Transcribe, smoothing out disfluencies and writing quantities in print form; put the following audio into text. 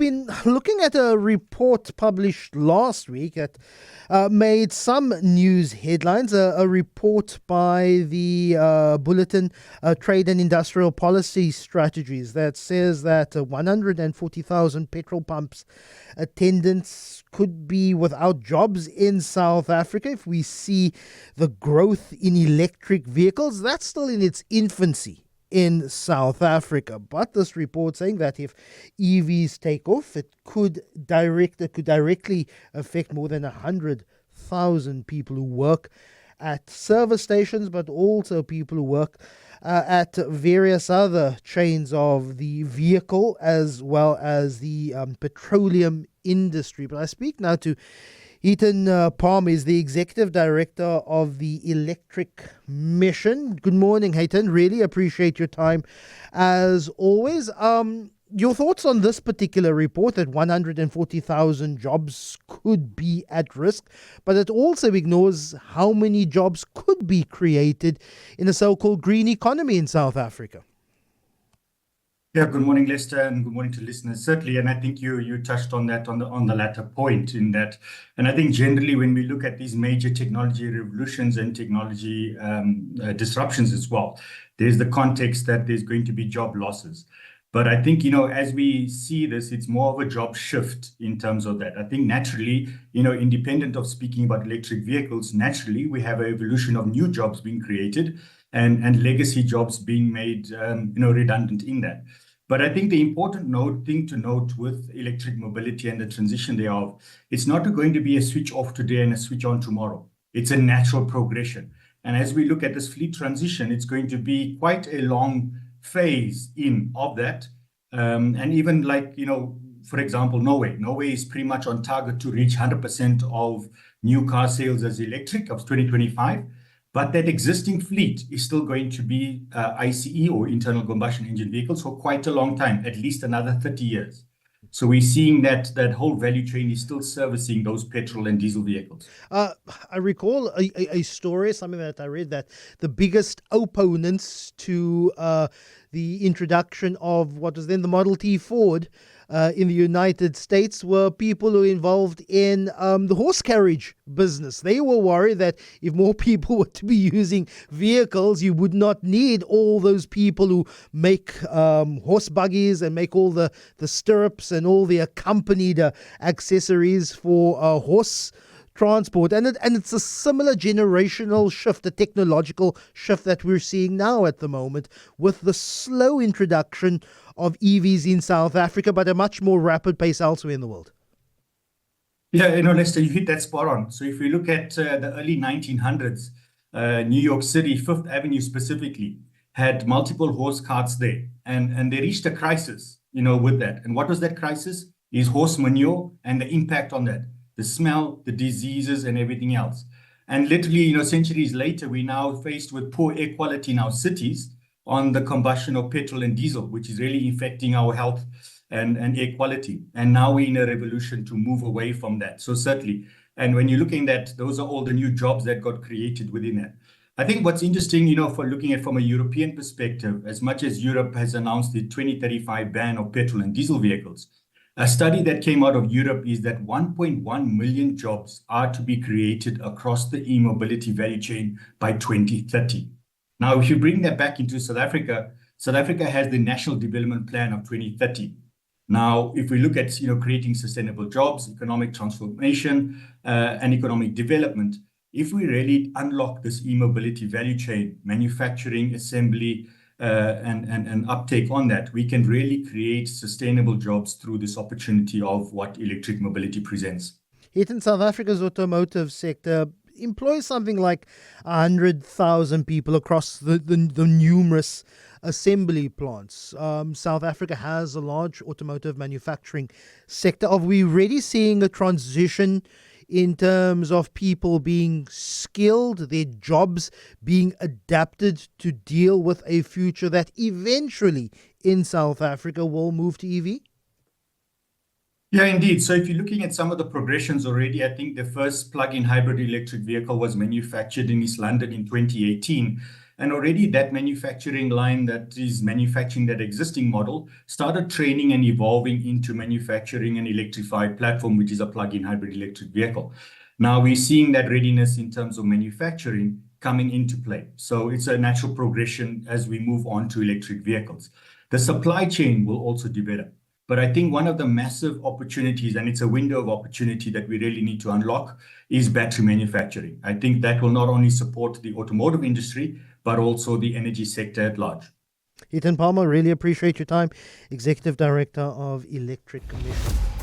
been looking at a report published last week that made some news headlines. A report by the Bulletin Trade and Industrial Policy Strategies that says that 140,000 petrol pumps attendants could be without jobs in South Africa if we see the growth in electric vehicles. That's still in its infancy in South Africa. But this report saying that if EVs take off, it could directly affect more than 100,000 people who work at service stations, but also people who work at various other chains of the vehicle as well as the petroleum industry. But I speak now to Hiten Parmar, is the Executive Director of the Electric Mission. Good morning, Hiten. Really appreciate your time as always. Your thoughts on this particular report that 140,000 jobs could be at risk, but it also ignores how many jobs could be created in a so-called green economy in South Africa. Yeah, good morning, Lester, and good morning to listeners. Certainly, and I think you touched on that on the latter point in that. And I think generally when we look at these major technology revolutions and technology disruptions as well, there's the context that there's going to be job losses. But I think, as we see this, it's more of a job shift in terms of that. I think naturally, independent of speaking about electric vehicles, naturally we have an evolution of new jobs being created and legacy jobs being made, redundant in that. But I think the important thing to note with electric mobility and the transition thereof, it's not going to be a switch off today and a switch on tomorrow. It's a natural progression. And as we look at this fleet transition, it's going to be quite a long phase in of that. And even for example, Norway is pretty much on target to reach 100% of new car sales as electric of 2025. But that existing fleet is still going to be ICE or internal combustion engine vehicles for quite a long time, at least another 30 years. So we're seeing that whole value chain is still servicing those petrol and diesel vehicles. I recall a story, something that I read, that the biggest opponents to the introduction of what was then the Model T Ford in the United States were people who were involved in the horse carriage business. They were worried that if more people were to be using vehicles, you would not need all those people who make horse buggies and make all the stirrups and all the accompanied accessories for horse transport. And it's a similar generational shift, a technological shift that we're seeing now at the moment with the slow introduction of EVs in South Africa, but a much more rapid pace elsewhere in the world. Yeah, Lester, you hit that spot on. So if we look at the early 1900s, New York City, Fifth Avenue specifically, had multiple horse carts there. And they reached a crisis, with that. And what was that crisis? Is horse manure and the impact on that. The smell, the diseases, and everything else. And literally, centuries later, we're now faced with poor air quality in our cities on the combustion of petrol and diesel, which is really affecting our health and air quality. And now we're in a revolution to move away from that. So certainly, and when you're looking at those are all the new jobs that got created within that. I think what's interesting, for looking at from a European perspective, as much as Europe has announced the 2035 ban of petrol and diesel vehicles, a study that came out of Europe is that 1.1 million jobs are to be created across the e-mobility value chain by 2030. Now, if you bring that back into South Africa has the National Development Plan of 2030. Now, if we look at creating sustainable jobs, economic transformation, and economic development, if we really unlock this e-mobility value chain, manufacturing, assembly, and uptake on that, we can really create sustainable jobs through this opportunity of what electric mobility presents. In South Africa's automotive sector employs something like 100,000 people across the numerous assembly plants. South Africa has a large automotive manufacturing sector. Are we already seeing a transition in terms of people being skilled, their jobs being adapted to deal with a future that eventually in South Africa will move to EV? Yeah, indeed. So if you're looking at some of the progressions already, I think the first plug-in hybrid electric vehicle was manufactured in East London in 2018. And already that manufacturing line that is manufacturing that existing model started training and evolving into manufacturing an electrified platform, which is a plug-in hybrid electric vehicle. Now we're seeing that readiness in terms of manufacturing coming into play. So it's a natural progression as we move on to electric vehicles. The supply chain will also develop. But I think one of the massive opportunities, and it's a window of opportunity that we really need to unlock, is battery manufacturing. I think that will not only support the automotive industry, but also the energy sector at large. Hiten Parmar, really appreciate your time. Executive Director of Electric Commission.